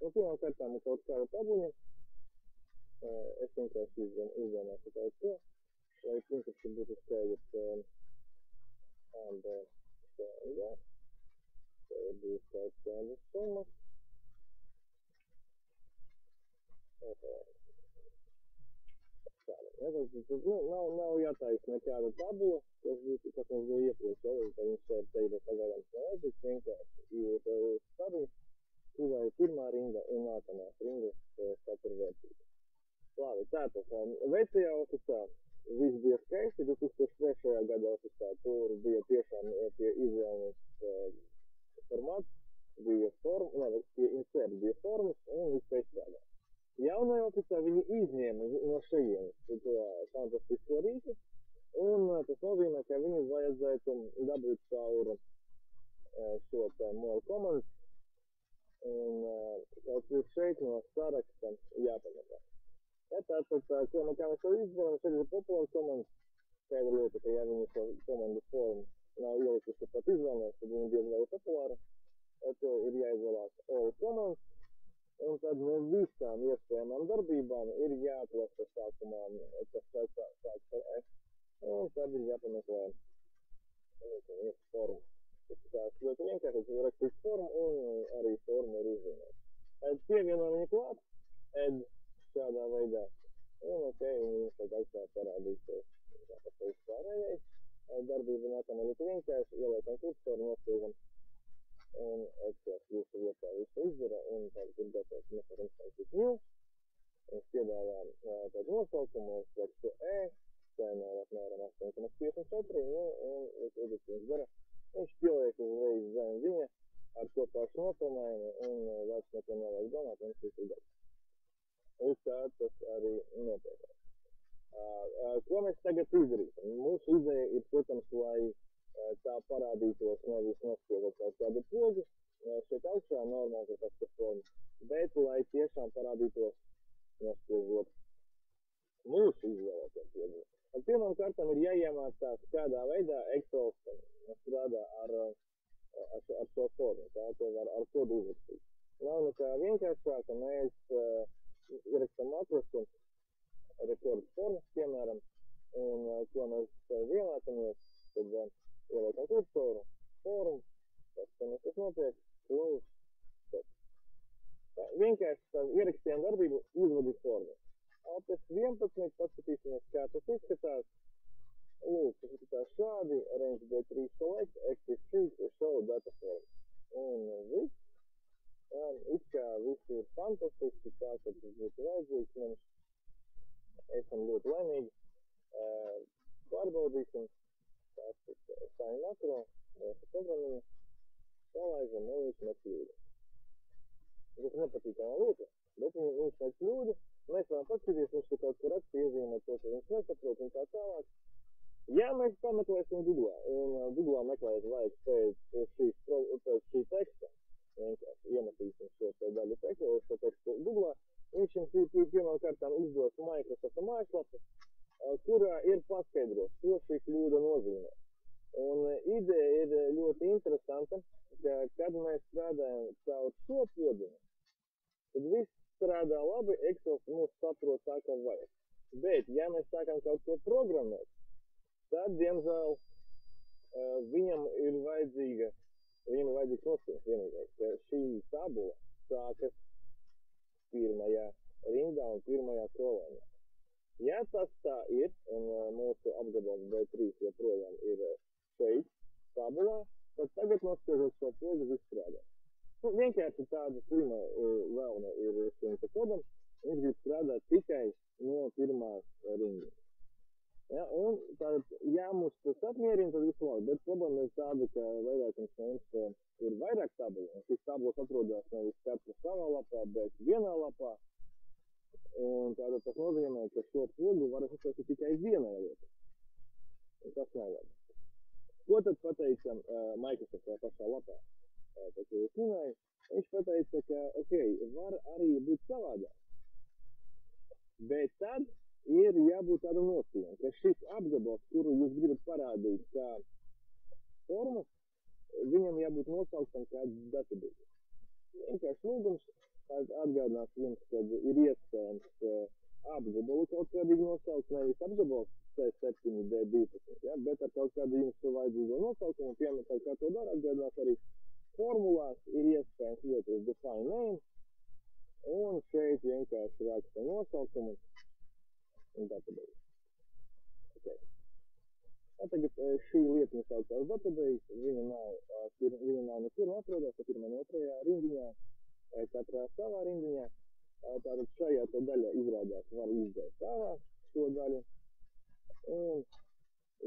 Nu, pirmām kārtām ir kaut kāda tabuļa. Es vienkārši izdomāšu kaut ko, lai principi būtu skaidrs. And būs kaut kāda summa. Nav jātaisa nekāda tabula, kas mums bija iepriekš, tad viņš te ir pagaidām nevajadzīgs, vienkārši ir stariņš, vai pirmā rinda un nākamās rindas satura vērtība. Labi, tātad, vecajā ofisā viss bija skaisti, 2003. Gadā ofisā tur bija tiešām pie izvēles formāts, bija insert, bija formas un viss izstrādā. Jaunajā ofisā viņi izņēma no šejienes to fantastisko rīku, un tas nozīmē, ka viņi vajadzētu dabūt caur šo te molu komandu, un kaut kur šeit no saraksta jāpamatā. Tātad, kā mēs to izdarām, šeit ir populāra komanda, skaidra lieta, ka ja viņi šo komandu formu nav ielikusi pat izvēlēs, tad viņi diez vai ir populāra, to ir jāizvēlās all komandas. Un tad no visām iespējamām darbībām ir jāatlasa sākumā, kas sāks ar F. Un tad ir jāpameklē formu. Tas ļoti vienkārši, tas ir rakstīt formu un arī formu ir uzzīmēt. Tad pievienojam viņu klāt, add šādā veidā. Un ok, viņi tad augstā parādīsies. Tāpēc pārējais. Darbība nākamā ļoti vienkārši, ieliekam kursoru, nospiežam. Un Excels jūsu vietā visu izdara, un tad ir gatavs. Mēs varam sākt new. Mēs piedāvājam tādu nosaukumu, tekstu cena ir apmēram 8,54, un editings dara. Viņš pieliek uzreiz zem viņa ar to pašu nopilnējumu, un vairs neko nevajag domāt, un viss ir gatavs. Un tā tas arī notiek. Ko mēs tagad izdarīsim? Mūsu ideja ir, protams, lai tā parādītos nevis nospiegot kaut kādu pogu, šeit augšā normāli tas forma, bet lai tiešām parādītos nospiegot mūsu izvēlēto pogu. Pirmām kārtām ir jāiemācās, kādā veidā Excel strādā ar šo formu, tā to var ar kodu uzrakstīt. Nav nekā vienkāršāka, mēs ierakstam makrostu rekordu formas, piemēram, un ko mēs vienākamies, tad ieliekam kursoru, formu, tas notiek, close, stop. Vienkārši ierakstījām darbību uzvadīt formu. Altes 11, paskatīsimies, kā tas izskatās. Lūk, tas izskatās šādi, range B3 select, active sheet, show data form. Un viss. It kā viss ir fantastiski, tā, ka tas būtu vajadzīgs mums. Esam ļoti laimīgi. Pārbaudīsim. Sign makro, mūsu programmiņu, palaižam, viņš nekļūda. Tas nepatīkamā lieta, bet viņš nekļūda. Mēs varam paskatīties, viņš kaut kur raksti iezīmēt to, ka viņš nesaprot un tā tālāk. Ja mēs pameklēsim Googlā, un Googlā meklēt vajag pēc šī teksta, vienkārši iemetīsim šo daļu tekstu Googlā, viņš jums pirmām kārtām izdos Microsoft mājaslapu, kurā ir paskaidros, ko šī kļūda nozīmē. Un ideja ir ļoti interesanta, ka, kad mēs strādājam caur šo podziņu, tad viss strādā labi, Excel mūs saprot tā, kā vajag. Bet, ja mēs sākam kaut ko programmēt, tad, diemžēl, viņam ir vajadzīgs nospējums vienīgais, ka šī tabula sākas pirmajā rindā un pirmajā kolonā. Ja tas tā ir, un mūsu apgabals B3 joprojām ir šeit, tabulā, tad tagad nospiežot šo pogu viss strādā. Vienkārši tāda slima vēlme ir šim te kodam, viņš grib strādāt tikai no pirmās rindas. Ja, un tātad, ja mums tas apmierina, tad visu labi, bet problēma ir tāda, ka vairākums no mums ir vairāk tabula, un šis tabulas atrodas nevis katra savā lapā, bet vienā lapā. Un tātad tas nozīmē, ka šo pogu var izsākt tikai vienai lietai. Un tas nav labi. Ko tad pateica Microsoft pašā lapā? Tā kā es minēju, viņš pateica, ka, ok, var arī būt savādāk. Bet tad ir jābūt tādam nosacījumam, ka šis apgabals, kuru jūs gribat parādīt kā formu, viņam jābūt nosauktam kā database. Vienkārši lūgums Atgādināšu jums, kad ir iespējams apgabalu kaut kādīgi nosaukt, nevis apgabalu C7, D12, ja, bet ar kaut kādu jums vajadzīgo nosaukumu, piemēram, kā to dara, atgādināšu arī formulās ir iespējams ieties define name, un šeit vienkārši raksta nosaukumu un database. Okay. Ja, tagad šī lieta nesauktās database, viņa nav nekur atrodās, tā pirmā un otrajā rindiņā, katrā savā rindiņā. Tātad šajā te daļā izrādās var izdēt ārā šo daļu. Un,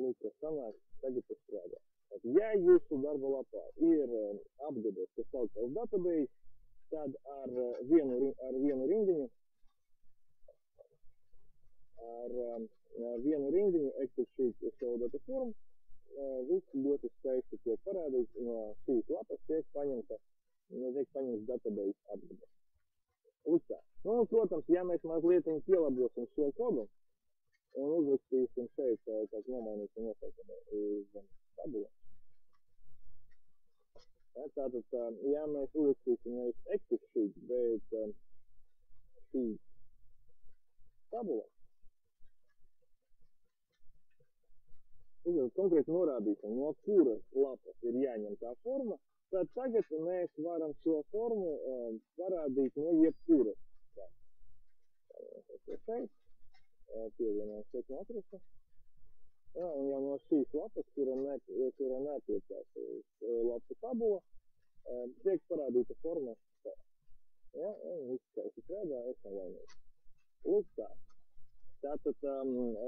lūk, kas sanāk, tagad tas strādā. Ja jūsu darba lapā ir apgabals, kas saucās database, tad ar vienu rindiņu Excel sheet show data form, viss ļoti skaisti tiek parādīts, no šīs lapas tiek paņemts database apgabals. Lūk tā. Nu, protams, ja mēs mazliet pielabosim šo kodu un uzrakstīsim šeit, tāds nomainīsim nosaukumu uz tabulu. Ja, tātad, ja mēs uzrakstīsim nevis Excel sheet, bet sheet tabula, konkrēti norādīsim, no kuras lapas ir jāņem tā forma, tad tagad mēs varam šo formu parādīt no jebkuras. Šeit, pievienojam šeit atrastu. Ja, un jau no šīs lapas, kura netiecās uz lapu tabula, tiek parādīta forma tā. Ja, un viss skaisti strādā, esam laimīgi. Lūk tā. Tātad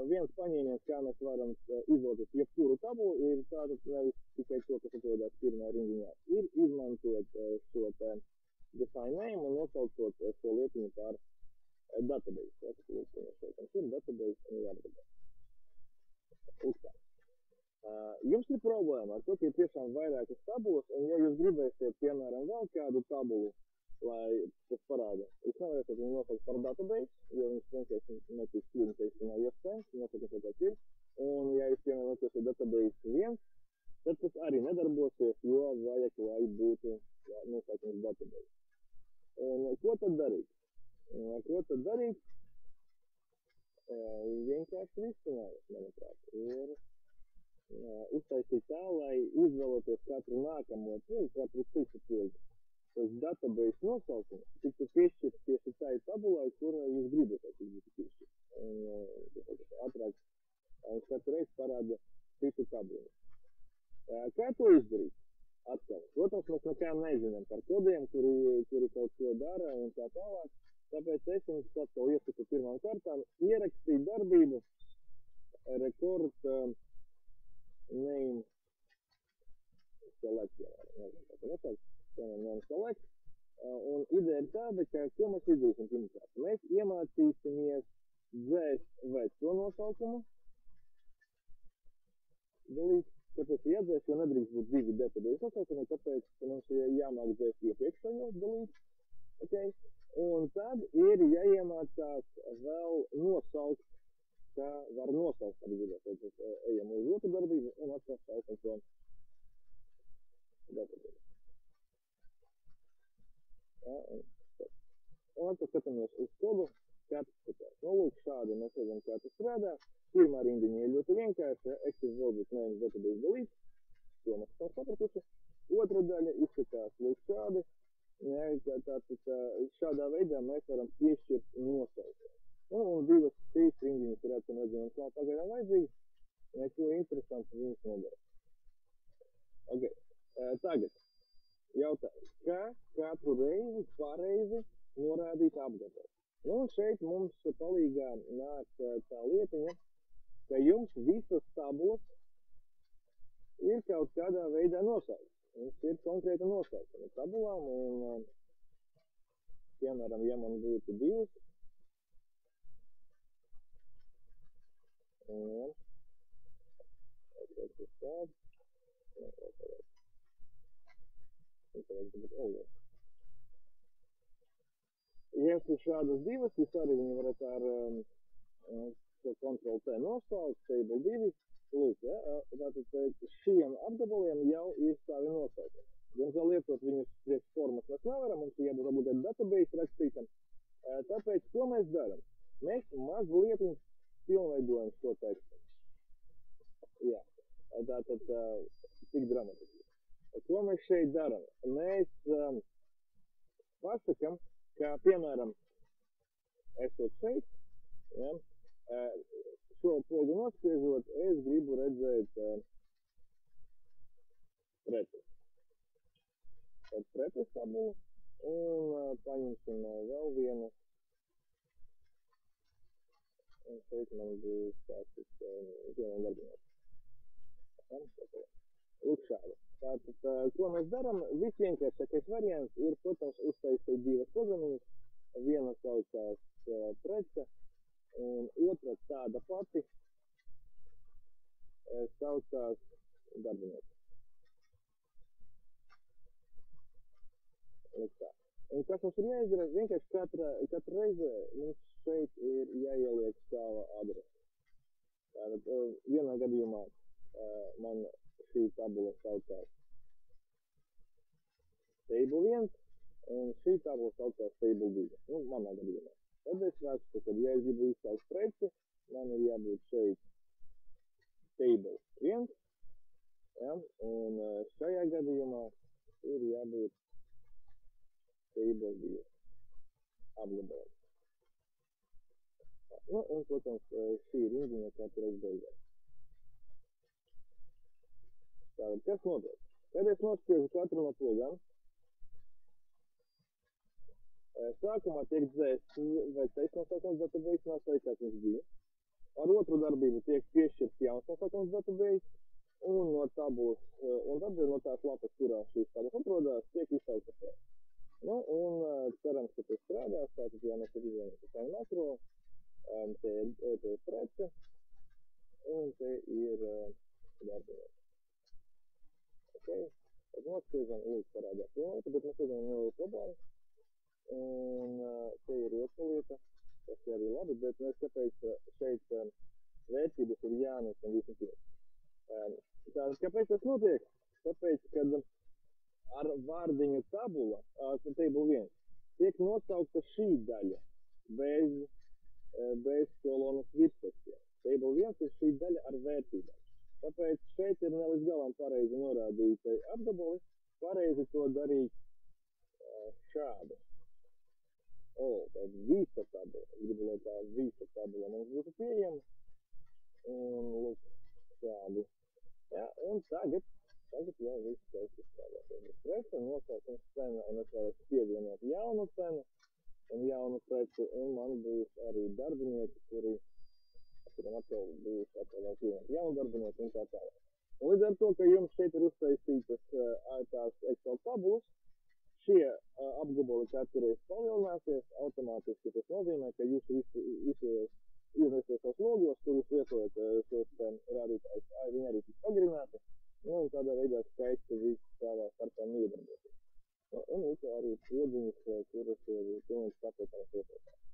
viens paņēmiens, kā mēs varam izvēlēties jebkuru tabulu, ir tātad nevis tikai to, kas atrodās pirmā rindiņā, ir izmantot šo te define name un nosaucot šo lietiņu par database. Ja, tas ir database un jāatgadās. Lūk tā. Jums ir problēma ar to, ka ir tiešām vairākas tabulas, un ja jūs gribēsiet, piemēram, vēl kādu tabulu, lai tas parāda, jūs nevarēsiet viņu nosaukt par database, jo viņš vienkārši netiks kļūdnieks, nav iespējams, nosaukt, kā tas ir, un ja jūs, piemēram, nosaukt database 1, tad tas arī nedarbosies, jo vajag, lai būtu nosaukums database. Un ko tad darīt? Vienkārši risinājums, manuprāt, ir uztaisīt tā, lai izvēloties katru nākamo punktu, katru citu punktu, tas database nosaukums tiktu piešķirts tieši tai tabulai, kur jūs gribat, lai tas būtu piešķirts. Un ātrāk katru reizi parāda citu tabulu. Kā to izdarīt? Atkal. Protams, mēs nekā nezinām par kodiem, kuri kaut ko dara un tā tālāk. Tāpēc es jums atkal iesaku pirmām kārtām ierakstīt darbību record name select. Select. Un ideja ir tāda, ka ko mēs izdarīsim pirmkārt. Mēs iemācīsimies dzēst veco nosaukumu. Dalīt. Tāpēc jādzēs, jo nedrīkst būt divi database nosaukumi, tāpēc mums ir jāmāk dzēst iepriekšējo dalīt. Okay. Un tad ir jāiemācās vēl nosaukt, kā var nosaukt atbildēt. Tad ejam uz otru darbību un atkal saukam to database. Ja, un tad skatāmies uz kodu, kā tas skatās. Nu, lūk, šādi mēs redzam, kā tas strādā. Pirmā rindiņa ir ļoti vienkārša, active robots names database delete, to mēs esam sapratuši. Otra daļa izskatās līdz šādi. Ja, šādā veidā mēs varam piešķirt nosaukumu. Un divas šīs rindiņas ir atcīm redzams, nav pagaidām vajadzīgas, neko interesantu viņas nedara. Okay. Tagad jautājums, kā katru reizi pareizi norādīt apgabalu? Nu, un šeit mums palīgā nāk tā lietiņa, ka jums visas tabulas ir kaut kādā veidā nosauktas. Mums ir konkrēta nosaukuma tabulām, un, piemēram, ja man būtu divas, un, ja jums ir šādas divas, jūs arī viņi varat ar Ctrl T nosaukt, table 2, lūk, ja, tātad šiem apgabaliem jau ir savi nosaukumi. Diemžēl lietot viņus priekš formas mēs nevaram, mums ir jābūt obligāti database rakstītam. Tāpēc, ko mēs darām? Mēs mazliet pilnveidojam šo tekstu. Jā, tātad tik dramatiski. Ko mēs šeit darām? Mēs pasakam, ka, piemēram, esot šeit, ja, šo pogu nospiežot, es gribu redzēt preces. Tad preces tabulu un paņemsim vēl vienu. Un šeit man būs tāds vienam darbinieks. Lūk šādi. Tātad, ko mēs darām? Visvienkāršākais variants ir, protams, uztaisīt divas programmiņas. Viena saucās prece, un otra tāda pati saucās darbinieks. Un kas mums ir jāizdara? Vienkārši katra reize mums šeit ir jāieliek sava adrese. Tātad, vienā gadījumā man šī tabula saucās table 1, un šī tabula saucās table 2. Nu, manā gadījumā. Tad es rakstu, kad ja es gribu izcelt preci, man ir jābūt šeit table 1, ja, un šajā gadījumā ir jābūt table 2 apgabalam. Nu, un, protams, šī rindiņa katru reizi beigās. Tātad, kas notiek? Kad es nospiežu katru no pogām, sākumā tiek dzēsts vecais nosaukums database, nāstāja, kāds viņš bija. Ar otru darbību tiek piešķirts jauns nosaukums database, un no tabulas, un tad no tās lapas, kurā šīs tabulas atrodās, tiek izsauktas vēl. Nu, un cerams, ka tas strādās, tātad, ja mēs ir izvēlēsim savu makro, te ir prece, un te ir darbinieks. Okay. Tad nospiežam, lūk, parādās vienlieta, bet mēs redzam nelielu problēmu. Un te ir otra lieta, tas ir arī labi, bet mēs kāpēc šeit vērtības ir jānes un visam pirms. Tātad, kāpēc tas notiek? Tāpēc, kad ar vārdiņu tabula, table 1, tiek nosaukta šī daļa bez kolonas virstekstiem. Table 1 ir šī daļa ar vērtībām. Tāpēc šeit ir ne līdz galam pareizi norādīti apgabali, pareizi to darīt šādi. Tad visa tabula, gribu, lai tā visa tabula mums būtu pieejama, un lūk šādi. Ja, un tagad jau viss teiks izstrādāt. Prece, nosaukums cena, un es varu pievienot jaunu cenu un jaunu preci, un man būs arī darbinieki, kuram atkal būs vēl pievienot jaunu darbinieku un tā tālāk. Un līdz ar to, ka jums šeit ir uztaisītas tās Excel tabulas, šie apgabali katru reizi palielināsies automātiski. Tas nozīmē, ka jūs visu iznesiet tos logos, kur jūs lietojat šos rādītājus, viņi arī tik pagarināti, un tādā veidā skaisti viss savā starpā iedarboties. Un ir arī podziņas, kuras ir pilnīgi saprotamas lietotājs.